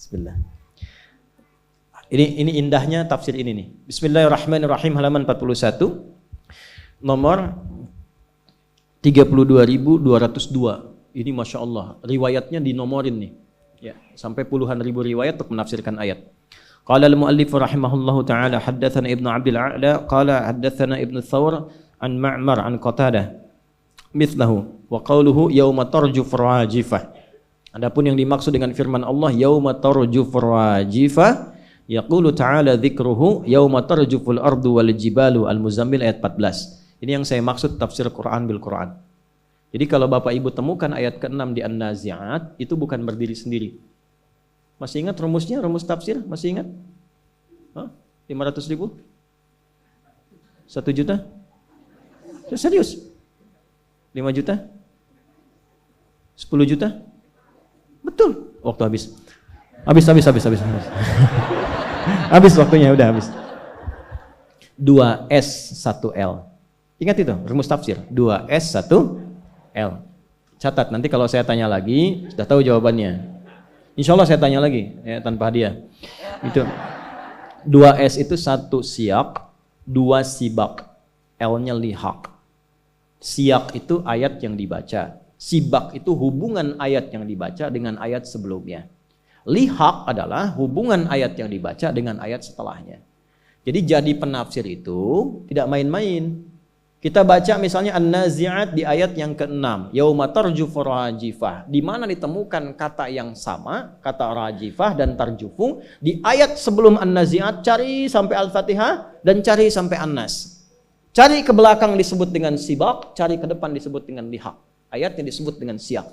Bismillah. Ini indahnya tafsir ini nih. Bismillahirrahmanirrahim, halaman 41. Nomor 32.202. Ini Masya Allah, riwayatnya dinomorin nih. Ya, sampai puluhan ribu riwayat untuk menafsirkan ayat. Qala al-muallif rahimahullahu ta'ala haddatsana Ibnu Abdul A'la qala haddatsana Ibnu Thawr an Ma'mar an Qatadah mithlahu wa qawluhu yauma tarjuf rajifah. Adapun yang dimaksud dengan firman Allah yauma tarjuf rajifah, yaqulu ta'ala dzikruhu yauma tarjuful ardu wal jibalu, Al-Muzammil ayat 14. Ini yang saya maksud tafsir Quran bil Quran. Jadi kalau Bapak Ibu temukan ayat ke-6 di An-Nazi'at, itu bukan berdiri sendiri. Masih ingat rumusnya, rumus tafsir? Masih ingat? 500 ribu? 1 juta? Serius? 5 juta? 10 juta? Betul. Waktu habis. Habis. Habis waktunya, udah habis. 2S 1L. Ingat itu, rumus tafsir. 2S 1L. Catat, nanti kalau saya tanya lagi, sudah tahu jawabannya. Insya Allah saya tanya lagi, ya, tanpa hadiah. Itu 2S itu 1 siyak, 2 sibak, L-nya lihaq. Siyak itu ayat yang dibaca, sibak itu hubungan ayat yang dibaca dengan ayat sebelumnya. Lihaq adalah hubungan ayat yang dibaca dengan ayat setelahnya. Jadi jadi penafsir itu tidak main-main. Kita baca misalnya An-Nazi'at di ayat yang ke-6, yauma tarjufu rajifah, di mana ditemukan kata yang sama, kata rajifah dan tarjufu di ayat sebelum An-Nazi'at, cari sampai Al-Fatihah dan cari sampai An-Nas. Cari ke belakang disebut dengan sibak, cari ke depan disebut dengan lihaq. Ayatnya disebut dengan siyak.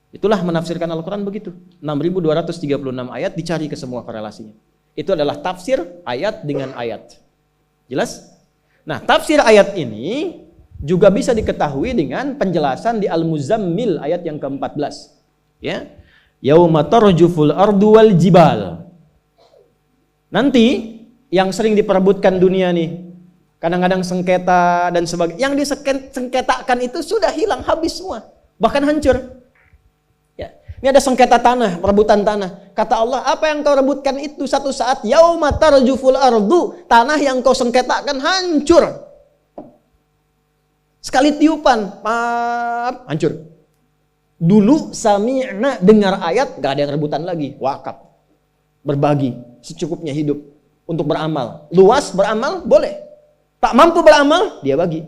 Itulah menafsirkan Al-Quran begitu. 6.236 ayat dicari ke semua korelasinya. Itu adalah tafsir ayat dengan ayat. Jelas? Nah, tafsir ayat ini juga bisa diketahui dengan penjelasan di Al-Muzammil ayat yang ke-14. Ya. Yauma tarjuful ardu wal jibal. Nanti yang sering diperebutkan dunia nih, kadang-kadang sengketa dan sebagainya. Yang disengketakan itu sudah hilang, habis semua. Bahkan hancur. Ya. Ini ada sengketa tanah, perebutan tanah. Kata Allah, apa yang kau rebutkan itu satu saat yauma tarjuful ardu, tanah yang kau sengketakan hancur. Sekali tiupan, hancur. Dulu sami'na, dengar ayat, gak ada yang rebutan lagi, wakaf. Berbagi, secukupnya hidup untuk beramal. Luas beramal, boleh. Tak mampu beramal, dia bagi.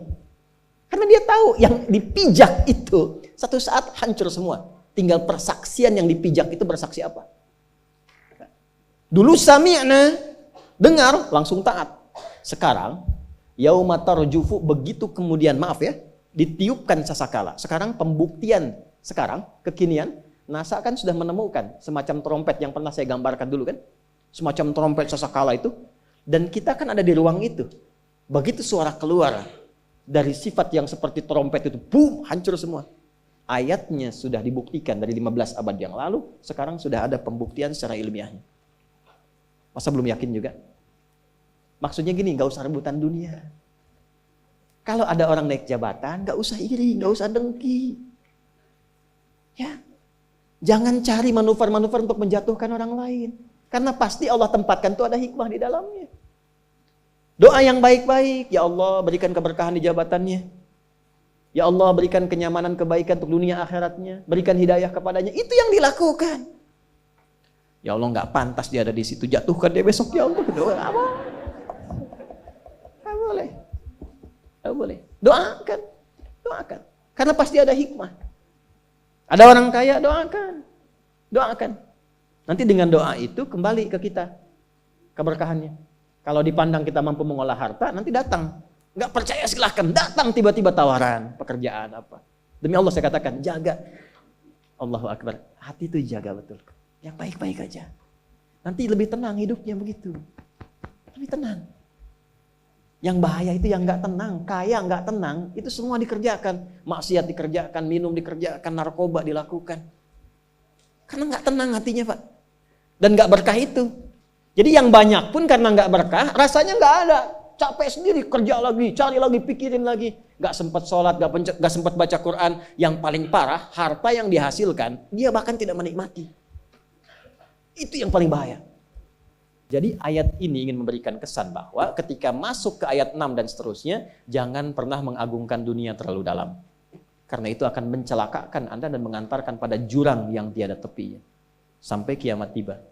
Karena dia tahu yang dipijak itu satu saat hancur semua. Tinggal persaksian yang dipijak itu bersaksi apa? Dulu sami'na, dengar, langsung taat. Sekarang, yauma tarjufu, begitu kemudian, maaf ya, ditiupkan sasakala. Sekarang pembuktian, sekarang, kekinian, NASA kan sudah menemukan semacam trompet yang pernah saya gambarkan dulu kan. Semacam trompet sasakala itu. Dan kita kan ada di ruang itu. Begitu suara keluar dari sifat yang seperti trompet itu, boom, hancur semua. Ayatnya sudah dibuktikan dari 15 abad yang lalu, sekarang sudah ada pembuktian secara ilmiahnya. Masa belum yakin juga? Maksudnya gini, gak usah rebutan dunia. Kalau ada orang naik jabatan, gak usah iri, gak usah dengki. Ya, jangan cari manuver-manuver untuk menjatuhkan orang lain. Karena pasti Allah tempatkan itu ada hikmah di dalamnya. Doa yang baik-baik, ya Allah berikan keberkahan di jabatannya. Ya Allah berikan kenyamanan, kebaikan untuk dunia akhiratnya. Berikan hidayah kepadanya, itu yang dilakukan. Ya Allah nggak pantas dia ada di situ, jatuhkan dia besok ya Allah. Doa apa? Nggak boleh, nggak boleh. Doakan, doakan. Karena pasti ada hikmah. Ada orang kaya, doakan, doakan. Nanti dengan doa itu kembali ke kita keberkahannya. Kalau dipandang kita mampu mengolah harta, nanti datang. Nggak percaya silahkan, datang tiba-tiba tawaran pekerjaan apa. Demi Allah saya katakan, jaga. Allahu Akbar, hati itu jaga betul. Yang baik-baik aja. Nanti lebih tenang hidupnya begitu. Lebih tenang. Yang bahaya itu yang nggak tenang, kaya nggak tenang, itu semua dikerjakan. Maksiat dikerjakan, minum dikerjakan, narkoba dilakukan. Karena nggak tenang hatinya Pak. Dan nggak berkah itu. Jadi yang banyak pun karena nggak berkah, rasanya nggak ada. Capek sendiri, kerja lagi, cari lagi, pikirin lagi. Nggak sempat sholat, nggak sempat baca Quran. Yang paling parah, harta yang dihasilkan, dia bahkan tidak menikmati. Itu yang paling bahaya. Jadi ayat ini ingin memberikan kesan bahwa ketika masuk ke ayat 6 dan seterusnya, jangan pernah mengagungkan dunia terlalu dalam. Karena itu akan mencelakakan Anda dan mengantarkan pada jurang yang tiada tepinya. Sampai kiamat tiba.